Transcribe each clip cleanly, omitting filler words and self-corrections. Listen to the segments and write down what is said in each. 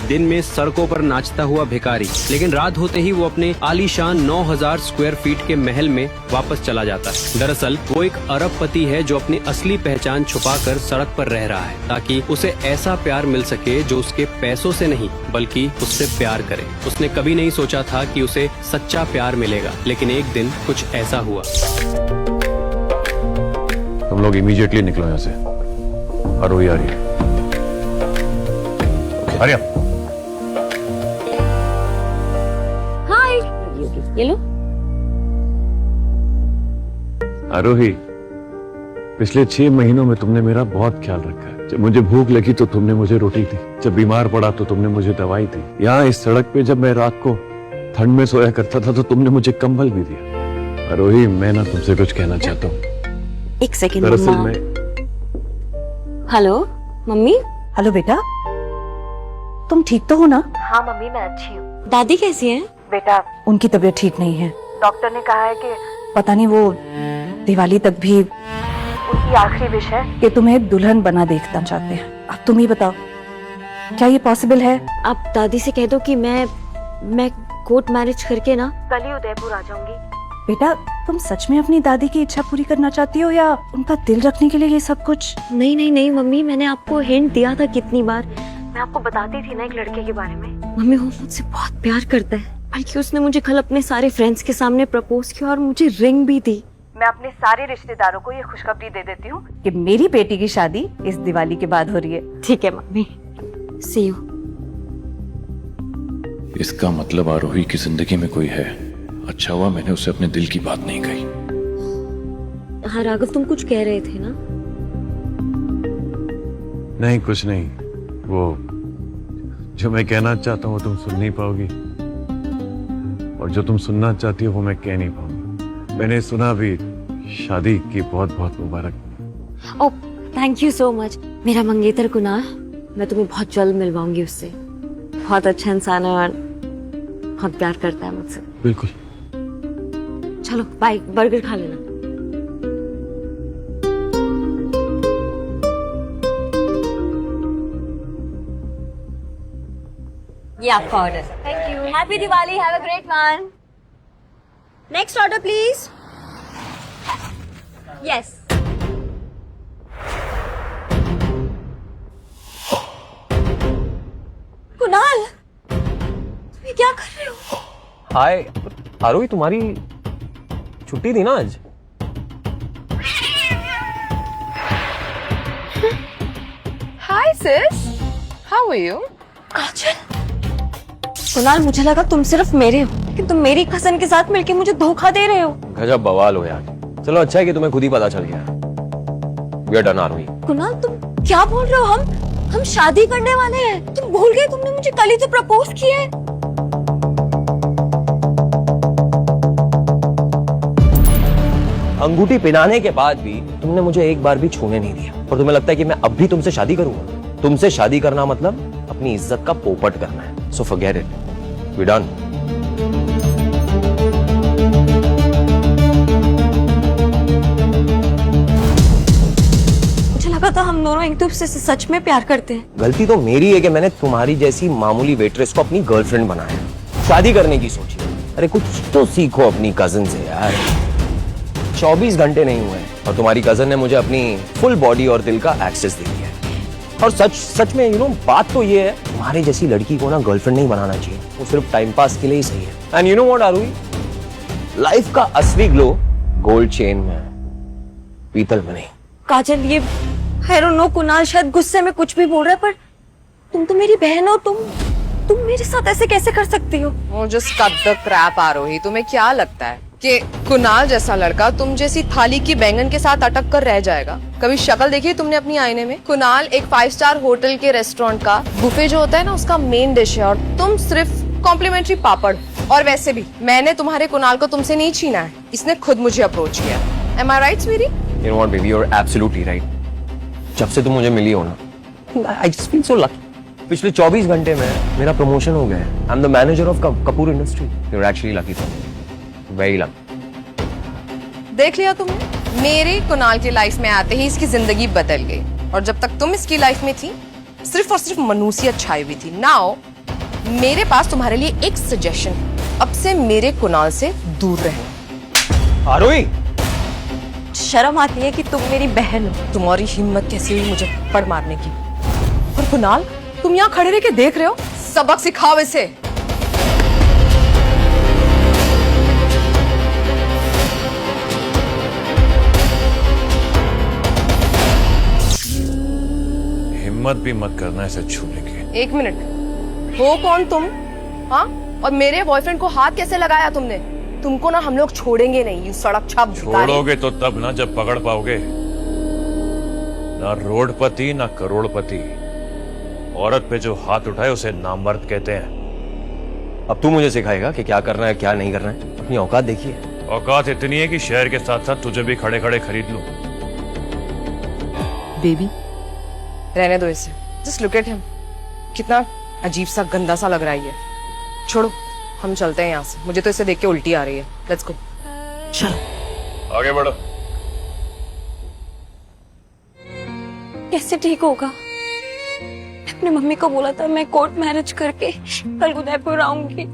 दिन में सड़कों पर नाचता हुआ भिखारी, लेकिन रात होते ही वो अपने आलीशान 9000 स्क्वायर फीट के महल में वापस चला जाता है। दरअसल वो एक अरबपति है जो अपनी असली पहचान छुपाकर सड़क पर रह रहा है ताकि उसे ऐसा प्यार मिल सके जो उसके पैसों से नहीं बल्कि उससे प्यार करे। उसने कभी नहीं सोचा था कि उसे सच्चा प्यार मिलेगा, लेकिन एक दिन कुछ ऐसा हुआ। तुम लोग इमीडिएटली निकलो यहाँ से। आरोही आ रही है। आर्या। हाय। ये लो। आरोही, पिछले 6 महीनों में तुमने मेरा बहुत ख्याल रखा है। जब मुझे भूख लगी तो तुमने मुझे रोटी दी, जब बीमार पड़ा तो तुमने मुझे दवाई दी। यहाँ इस सड़क पे जब मैं रात को ठंड में सोया करता था तो तुमने मुझे कंबल भी दिया। आरोही, मैं ना तुमसे कुछ कहना चाहता हूँ। एक सेकंड। दरअसल मैं। Hello mummy. हेलो बेटा, तुम ठीक तो हो ना? हाँ मम्मी, मैं अच्छी हूँ। दादी कैसी हैं? बेटा, उनकी तबीयत ठीक नहीं है। डॉक्टर ने कहा है कि पता नहीं, वो दिवाली तक भी उनकी आखिरी विश है कि तुम्हें दुल्हन बना देखना चाहते हैं। अब तुम ही बताओ, क्या ये पॉसिबल है? आप दादी से कह दो कि मैं कोर्ट मैरिज करके ना कल ही उदयपुर आ जाऊंगी। बेटा, तुम सच में अपनी दादी की इच्छा पूरी करना चाहती हो या उनका दिल रखने के लिए ये सब कुछ? नहीं मम्मी, मैंने आपको हिंट दिया था कितनी बार। मैं आपको बताती थी ना एक लड़के के बारे में। मम्मी, वो मुझसे बहुत प्यार करता है, बल्कि उसने मुझे कल अपने सारे फ्रेंड्स के सामने प्रपोज किया और मुझे रिंग भी दी। मैं अपने सारे रिश्तेदारों को ये खुशखबरी दे देती हूँ कि मेरी बेटी की शादी इस दिवाली के बाद हो रही है। ठीक है मम्मी, सी यू। इसका मतलब आरोही की जिंदगी में कोई है। अच्छा हुआ मैंने उसे अपने दिल की बात नहीं कही। हाँ राघव, तुम कुछ कह रहे थे ना? नहीं, कुछ नहीं। वो जो मैं कहना चाहता हूँ वो तुम सुन नहीं पाओगी, और जो तुम सुनना चाहती हो वो मैं कह नहीं पाऊंगी। मैंने सुना भी। शादी की बहुत बहुत मुबारक। ओह, थैंक यू सो मच। मेरा मंगेतर कुणाल, मैं तुम्हें बहुत जल्द मिलवाऊंगी उससे। बहुत अच्छा इंसान है और बहुत प्यार करता है मुझसे। बिल्कुल। चलो बाय, बर्गर खा लेना। ये आपका order. Thank you. Happy Diwali, have a great one. Next order please. Yes. Kunal, तुम ये क्या कर रहे हो? हाय आरोही, तुम्हारी छुट्टी थी ना आज? Hi sis, how are you? काजल। कुणाल, मुझे लगा तुम सिर्फ मेरे हो, लेकिन तुम मेरी कजन के साथ मिलके मुझे धोखा दे रहे हो। गजब बवाल हो यार। चलो अच्छा है कि तुम्हें खुद ही पता चल गया। We are done आरोही। कुणाल, तुम क्या बोल रहे हो? हम शादी करने वाले हैं। तुम भूल गए, तुमने मुझे कल ही तो प्रपोज किया है। अंगूठी पहनाने के बाद भी तुमने मुझे एक बार भी छूने नहीं दिया, और तुम्हें लगता है कि मैं अब भी तुमसे शादी करूंगा? तुमसे शादी करना मतलब अपनी इज्जत का पोपट करना है। So forget it, we done. मुझे लगा था हम दोनों एक दूसरे से सच में प्यार करते हैं। गलती तो मेरी है कि मैंने तुम्हारी जैसी मामूली वेट्रेस को अपनी गर्लफ्रेंड बनाया, शादी करने की सोची। अरे कुछ तो सीखो अपनी कजन से यार। 24 घंटे नहीं हुए और तुम्हारी कजन ने मुझे अपनी फुल बॉडी और दिल का एक्सेस दे दिया है। और सच में बात तो ये है, तुम्हारे जैसी लड़की को ना गर्लफ्रेंड नहीं बनाना चाहिए। वो सिर्फ टाइम पास के लिए ही सही है। And you know what Aarohi, life का असली ग्लो गोल्ड चेन में है, पीतल में नहीं। काजल, ये आई डोंट नो, कुणाल शायद गुस्से में कुछ भी बोल रहा है, पर तुम तो मेरी बहन हो। तुम मेरे साथ ऐसे कैसे कर सकती हो? Oh, just cut the crap आरोही। तुम्हें क्या लगता है कि कुणाल जैसा लड़का तुम जैसी थाली की बैंगन के साथ अटक कर रह जाएगा? कभी शक्ल देखी है तुमने अपनी आईने में? कुणाल एक 5 स्टार होटल के रेस्टोरेंट का बुफे जो होता है ना, उसका मेन डिश है, और तुम सिर्फ कॉम्प्लीमेंट्री पापड़। और वैसे भी मैंने तुम्हारे कुणाल को तुमसे नहीं छीना है, इसने खुद मुझे अप्रोच किया। Am I right, sweetie? You know what, baby, you're absolutely right. जब से तुम मुझे मिली हो ना, I just feel so lucky. पिछले 24 घंटे में मेरा प्रमोशन हो गया है। I'm the manager of Kapoor industry. You're actually lucky for me. Very lucky. देख लिया तुमने, मेरे कुणाल की लाइफ में आते ही इसकी जिंदगी बदल गई, और जब तक तुम इसकी लाइफ में थी सिर्फ और सिर्फ मनुष्यत छाई हुई थी। नाउ मेरे पास तुम्हारे लिए एक सजेशन है, अब से मेरे कुणाल से दूर रहना। आरोही, शर्म आती है कि तुम मेरी बहन हो। तुम्हारी हिम्मत कैसी हुई मुझे पड़ मारने की? और कुणाल, तुम यहाँ खड़े रह के देख रहे हो? सबक सिखाओ इसे। हिम्मत भी मत करना इसे छूने की। एक मिनट, हो कौन तुम? हाँ, और मेरे बॉयफ्रेंड को हाथ कैसे लगाया तुमने? तुमको ना हम लोग छोड़ेंगे नहीं, यू सड़क छाप भिखारी। छोड़ोगे तो तब ना जब पकड़ पाओगे। ना रोडपति ना करोड़पति, औरत पे जो हाथ उठाए उसे नामर्द कहते हैं। अब तू मुझे सिखाएगा कि क्या करना है क्या नहीं करना है? अपनी औकात देखिए। औकात इतनी है कि शहर के साथ साथ तुझे भी खड़े खड़े खरीद लूं। बेबी, रहने दो इसे। जस्ट लुक एट हिम, कितना अजीब सा गंदा सा लग रहा है ये। छोड़ो, हम चलते हैं यहाँ से। मुझे तो इसे देख के उल्टी आ रही है। Let's go. चलो। आगे बढ़ो। कैसे ठीक होगा? अपने मम्मी को बोला था मैं कोर्ट मैरिज करके कल उदयपुर आऊंगी,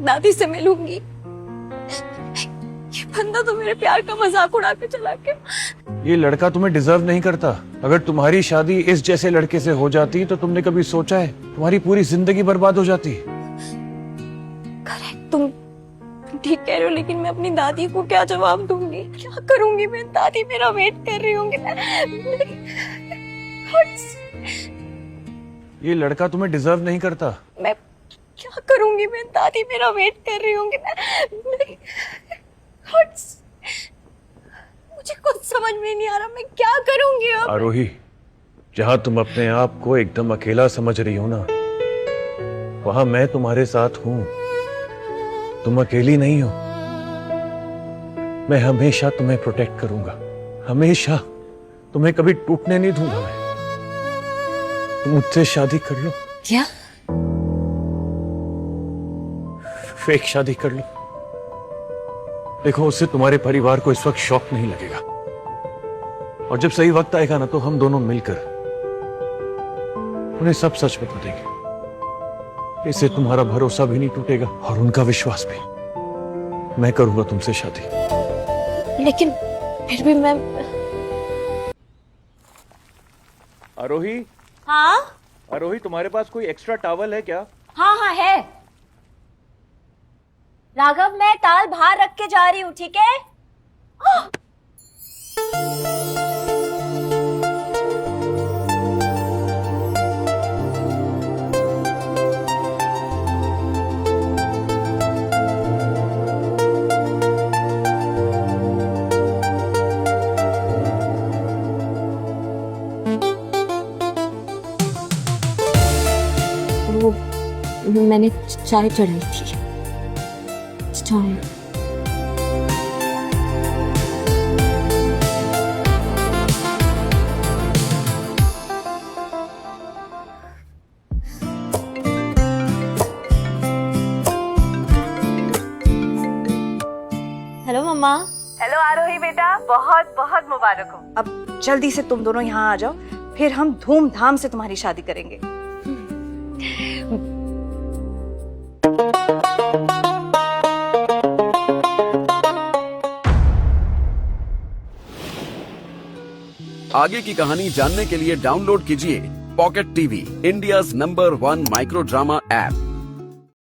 दादी से मिलूंगी। ये बंदा तो मेरे प्यार का मजाक उड़ा के चला गया। ये लड़का तुम्हें डिजर्व नहीं करता। अगर तुम्हारी शादी इस जैसे लड़के से हो जाती तो तुमने कभी सोचा है तुम्हारी पूरी जिंदगी बर्बाद हो जाती। करेक्ट, तुम ठीक कह रहे हो, लेकिन मैं अपनी दादी को क्या जवाब दूंगी? क्या करूंगी मैं? दादी मेरा वेट कर रही होंगी। ये लड़का तुम्हें डिजर्व नहीं करता। मैं क्या करूंगी मैं? दादी मेरा वेट कर रही होंगी। मुझे कुछ समझ में नहीं आ रहा, मैं क्या करूंगी अब? आरोही, जहां तुम अपने आप को एकदम अकेला समझ रही हो ना, वहां मैं तुम्हारे साथ हूं। तुम अकेली नहीं हो। मैं हमेशा तुम्हें प्रोटेक्ट करूंगा, हमेशा। तुम्हें कभी टूटने नहीं दूंगा मैं। तुम मुझसे शादी कर लो। क्या? फेक शादी कर लो। देखो, उससे तुम्हारे परिवार को इस वक्त शॉक नहीं लगेगा, और जब सही वक्त आएगा ना तो हम दोनों मिलकर उन्हें सब सच बता देंगे। इससे तुम्हारा भरोसा भी नहीं टूटेगा और उनका विश्वास भी। मैं करूंगा तुमसे शादी। लेकिन फिर भी मैं। आरोही, हाँ आरोही, तुम्हारे पास कोई एक्स्ट्रा टॉवल है क्या? हाँ हाँ है। राघव, मैं टाल बाहर रख के जा रही हूँ, ठीक है? वो मैंने चाय चढ़ाई थी। चाय। हेलो मम्मा। हेलो आरोही बेटा, बहुत बहुत मुबारक हो। अब जल्दी से तुम दोनों यहाँ आ जाओ, फिर हम धूमधाम से तुम्हारी शादी करेंगे। आगे की कहानी जानने के लिए डाउनलोड कीजिए pocket TV, India's number 1 micro drama app.